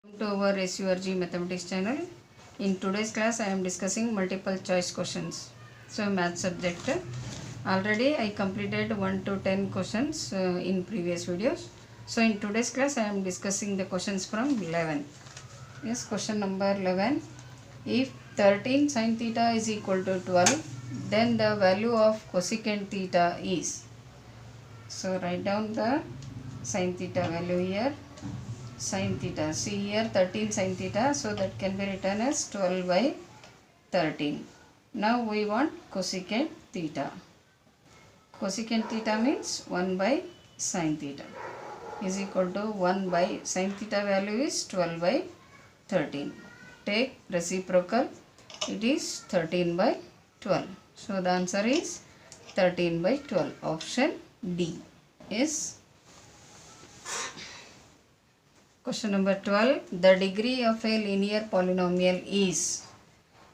Welcome to our SURG Mathematics channel. In today's class, I am discussing multiple choice questions. So, math subject. Already I completed 1 to 10 questions in previous videos. So, in today's class, I am discussing the questions from 11. Yes, question number 11. If 13 sin theta is equal to 12, then the value of cosecant theta is. So, write down the sin theta value here. Sin theta, see here 13 sin theta, so that can be written as 12 by 13. Now we want cosecant theta. Cosecant theta means 1 by sin theta is equal to 1 by sin theta value is 12 by 13. Take reciprocal, it is 13 by 12. So the answer is 13 by 12. Option D is. Question number 12. The degree of a linear polynomial is.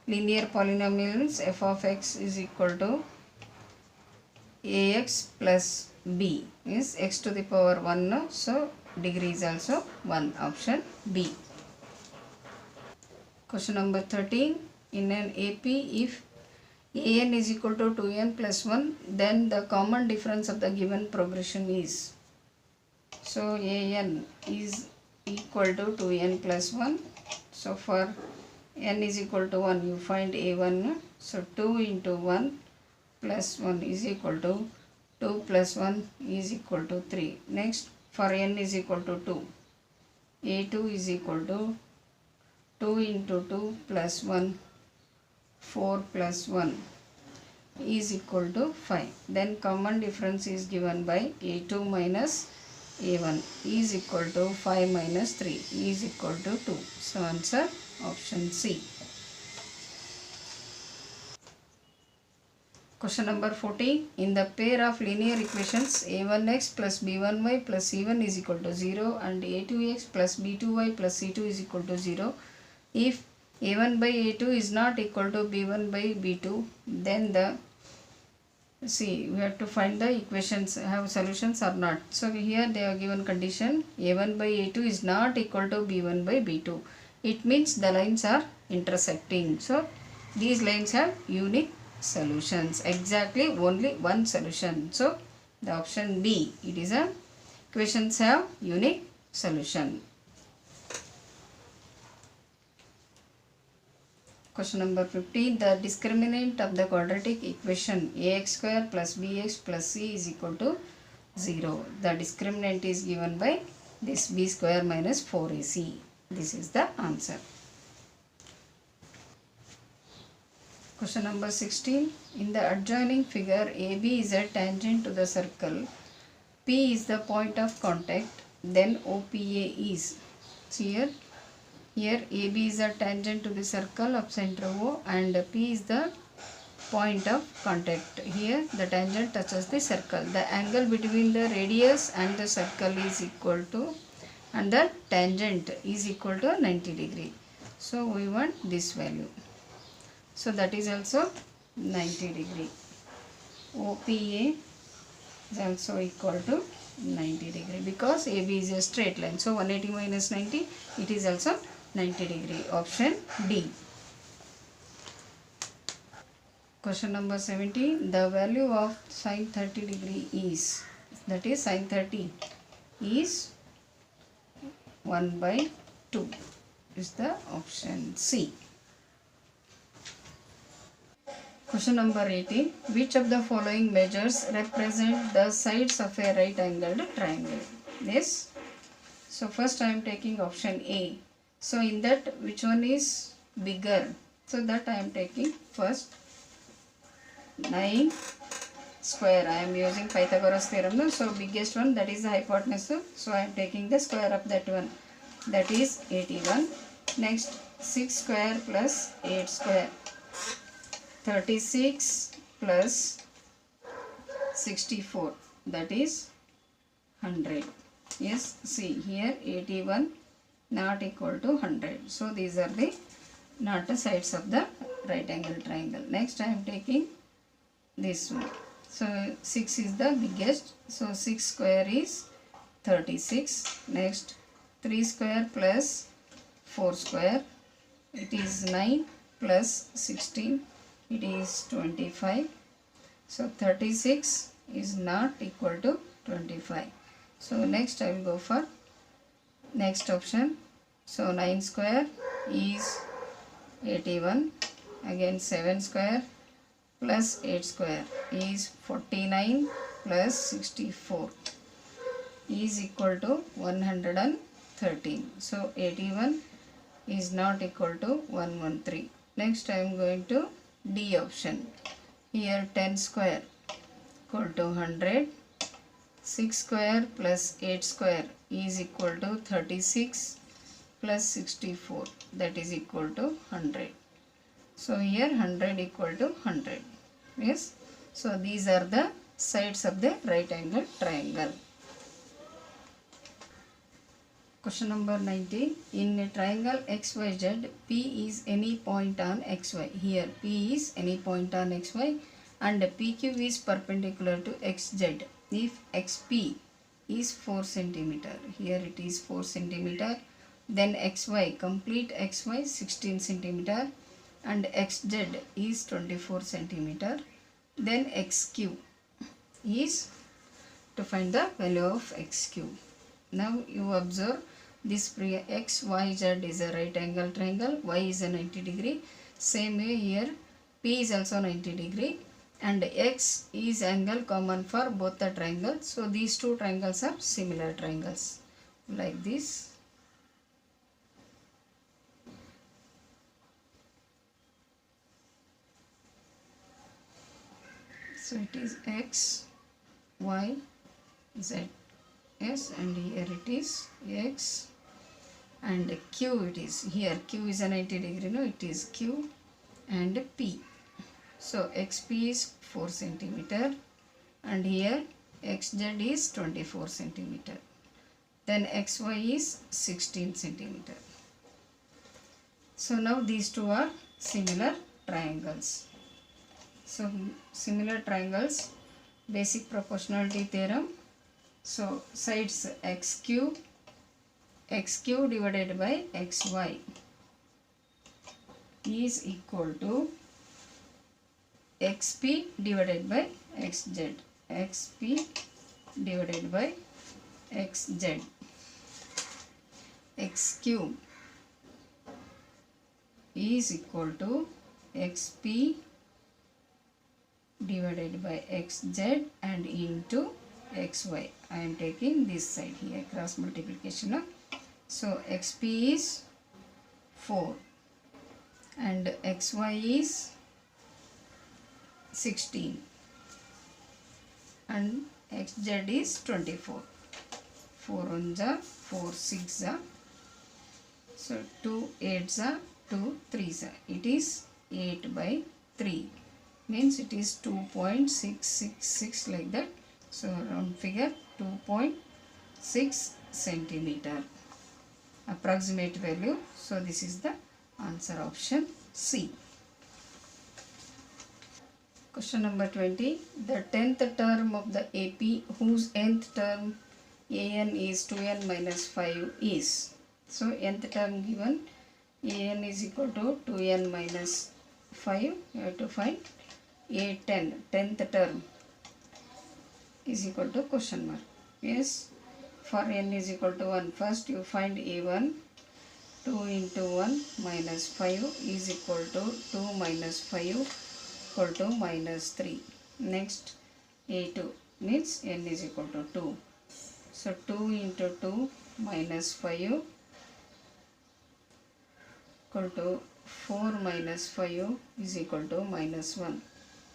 Linear polynomial means f of x is equal to ax plus b is x to the power 1. No? So degree is also 1. Option B. Question number 13. In an AP, if an is equal to 2n plus 1, then the common difference of the given progression is. So an is equal to 2n plus 1. So for n is equal to 1, you find a1. So 2 into 1 plus 1 is equal to 2 plus 1 is equal to 3. Next, for n is equal to 2, a2 is equal to 2 into 2 plus 1, 4 plus 1 is equal to 5. Then common difference is given by a2 minus a1 is equal to 5 minus 3 is equal to 2. So answer option C. Question number 14. In the pair of linear equations a1x plus b1y plus c1 is equal to 0 and a2x plus b2y plus c2 is equal to 0, if a1 by a2 is not equal to b1 by b2, then the we have to find the equations have solutions or not. So here they are given condition a1 by a2 is not equal to b1 by b2. It means the lines are intersecting. So these lines have unique solutions. Exactly only one solution. So the option B, it is a equations have unique solution. Question number 15. The discriminant of the quadratic equation ax square plus bx plus c is equal to 0. The discriminant is given by this b square minus 4ac. This is the answer. Question number 16. In the adjoining figure, AB is a tangent to the circle. P is the point of contact. Then OPA is. See here AB is a tangent to the circle of center O and P is the point of contact. Here the tangent touches the circle. The angle between the radius and the circle is equal to, and the tangent is equal to 90 degree. So we want this value. So that is also 90 degree. OPA is also equal to 90 degree because AB is a straight line. So 180 minus 90, it is also 90 degree. Option D. Question number 17. The value of sin 30 degree is, that is sin 30 is 1 by 2 is the option C. Question number 18. Which of the following measures represent the sides of a right angled triangle? Yes. So first I am taking option A. So in that, which one is bigger? So that I am taking first 9 square. I am using Pythagoras theorem. So biggest one, that is the hypotenuse. So I am taking the square of that one. That is 81. Next 6 square plus 8 square. 36 plus 64. That is 100. Yes, see here 81 not equal to 100. So these are the not the sides of the right angle triangle. Next I am taking this one. So 6 is the biggest. So 6 square is 36. Next 3 square plus 4 square, it is 9 plus 16, it is 25. So 36 is not equal to 25. So next I will go for next option. So 9 square is 81, again 7 square plus 8 square is 49 plus 64 is equal to 113. So 81 is not equal to 113. Next I am going to D option. Here 10 square equal to 100. 6 square plus 8 square is equal to 36 plus 64, that is equal to 100. So here 100 equal to 100. Yes. So these are the sides of the right angle triangle. Question number 19. In a triangle XYZ, P is any point on XY. Here P is any point on XY and PQ is perpendicular to XZ. If XP is 4 cm, here it is 4 cm, then XY, complete XY 16 cm and XZ is 24 cm, then XQ is to find the value of XQ. Now you observe this XYZ is a right angle triangle, Y is a 90 degree. Same way here P is also 90 degree and X is angle common for both the triangles. So these two triangles are similar triangles like this. So it is X, Y, Z, yes, and here it is X and Q. It is here Q is a 90 degree, no, it is Q and P. So XP is 4 cm and here XZ is 24 cm. Then XY is 16 cm. So now these two are similar triangles. So similar triangles, basic proportionality theorem. So sides XQ divided by XY is equal to XP divided by XZ. XP divided by XZ. XQ is equal to XP divided by XZ and into XY. I am taking this side here, cross multiplication. So XP is 4 and XY is 16 and XZ is 24. 4 1 ja, 4 6 ja. So 2 8 ja, 2 3 ja. It is 8 by 3. Means it is 2.666 like that. So round figure 2.6 centimeter. Approximate value. So this is the answer, option C. Question number 20. The 10th term of the AP whose nth term an is 2n minus 5 is. So nth term given, an is equal to 2n minus 5. You have to find a10, 10th term is equal to question mark. Yes, for n is equal to 1, first you find a1. 2 into 1 minus 5 is equal to 2 minus 5 equal to minus 3. Next a2 means n is equal to 2. So 2 into 2 minus 5 equal to 4 minus 5 is equal to minus 1.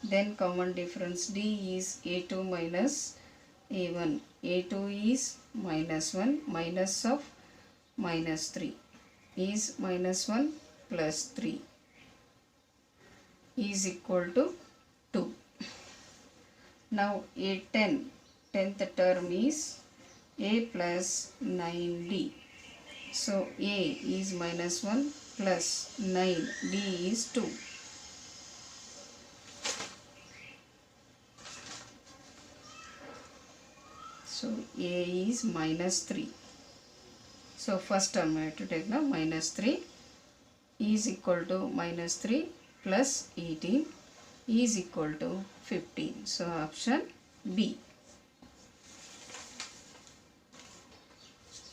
Then common difference D is a2 minus a1. a2 is minus 1, minus of minus 3 is minus 1 plus 3 is equal to 2. Now a10, 10th term is a plus 9d. So a is minus 1 plus 9, d is 2. So a is minus 3. So first term I have to take now minus 3 is equal to minus 3 plus 18 is equal to 15. So option B.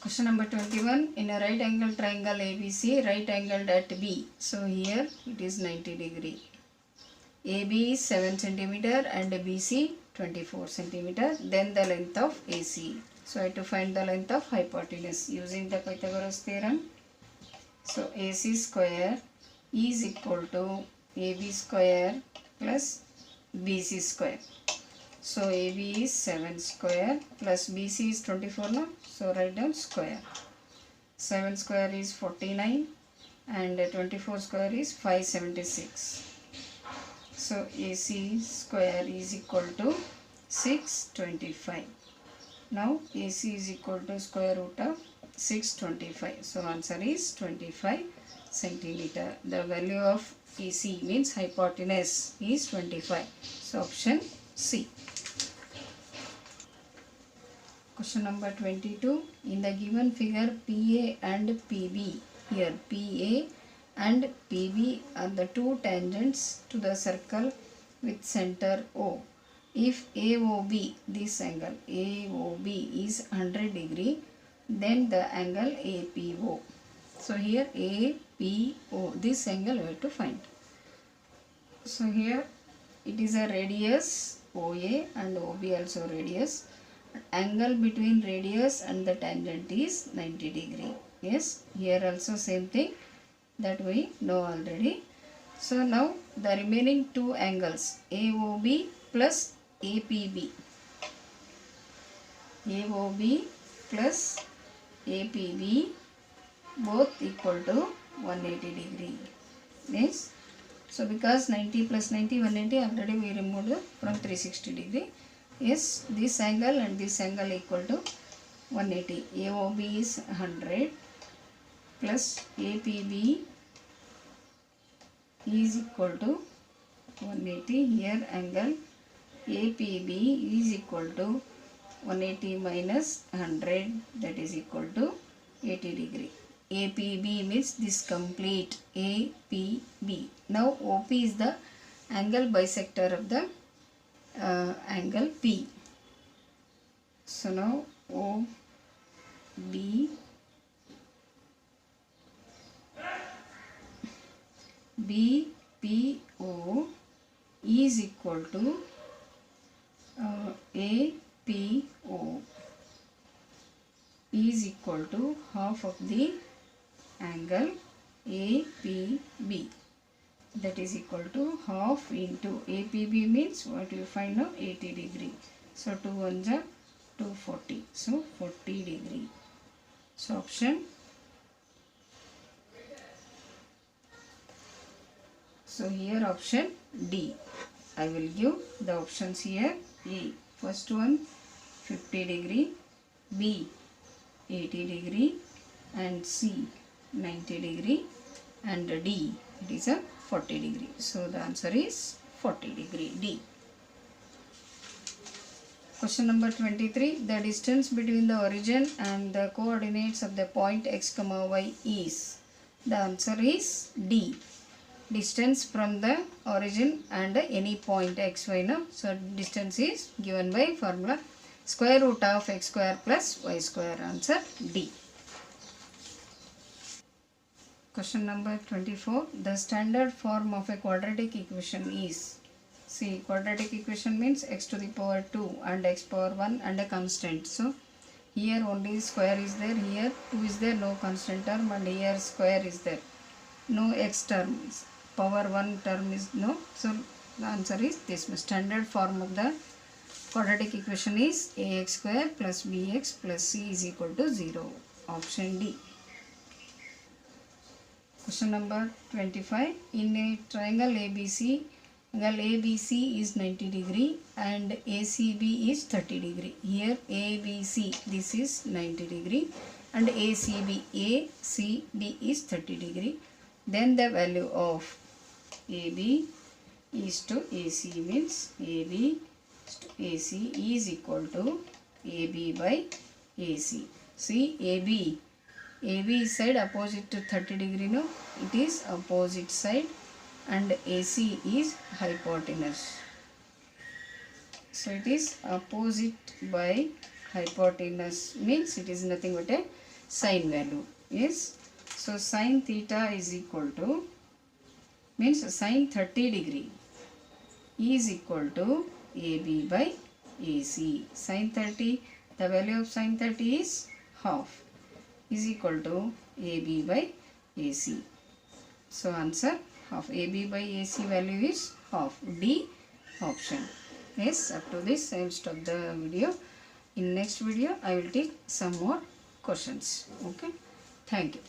Question number 21. In a right angle triangle ABC, right angled at B. So here it is 90 degree. AB is 7 centimeter and BC 24 centimeter. Then the length of AC. So I have to find the length of hypotenuse using the Pythagoras theorem. So AC square is equal to AB square plus BC square. So AB is 7 square plus BC is 24 now. So write down square. 7 square is 49 and 24 square is 576. So AC square is equal to 625. Now AC is equal to square root of 625. So answer is 25 centimeter. The value of AC means hypotenuse is 25. So option C. Question number 22. In the given figure, PA and PB. Here PA and PB are the two tangents to the circle with center O. If AOB, this angle AOB is 100 degree, then the angle APO. So here APO, this angle we have to find. So here it is a radius OA and OB also radius. Angle between radius and the tangent is 90 degree. Yes, here also same thing that we know already. So now the remaining two angles AOB plus APB. AOB plus APB both equal to 180 degree. Yes. So because 90 plus 90 180 already we removed from 360 degree. Yes, this angle and this angle equal to 180. AOB is 100 plus APB is equal to 180. Here angle APB is equal to 180 minus 100, that is equal to 80 degree. APB means this complete APB. Now OP is the angle bisector of the angle P. So now OB BPO is equal to APO is equal to half of the angle APB, that is equal to half into APB means what you find now 80 degree. So 2 ones are 240. So 40 degree. So option. So here option D. I will give the options here. A. First one 50 degree, B 80 degree and C 90 degree and D it is a 40 degree. So the answer is 40 degree D. Question number 23. The distance between the origin and the coordinates of the point x, y is. The answer is D. Distance from the origin and any point x, y. No? So distance is given by formula square root of x square plus y square. Answer D. Question number 24. The standard form of a quadratic equation is. See, quadratic equation means x to the power 2 and x power 1 and a constant. So here only square is there, here 2 is there, no constant term, and here square is there, no x terms, power 1 term is no. So the answer is this. Standard form of the quadratic equation is ax square plus bx plus c is equal to 0. Option D. Question number 25. In a triangle ABC, angle ABC is 90 degree and ACB is 30 degree. Here ABC, this is 90 degree and ACB is 30 degree. Then the value of AB is to AC means AB to AC is equal to AB by AC. See, AB AB is side opposite to 30 degree, no, it is opposite side, and AC is hypotenuse. So it is opposite by hypotenuse, means it is nothing but a sine value. Yes. So sine theta is equal to, means sine 30 degree is equal to AB by AC. Sine 30, the value of sine 30 is half, is equal to AB by AC. So answer of AB by AC value is half. D option. Yes, up to this I will stop the video. In next video I will take some more questions. Okay. Thank you.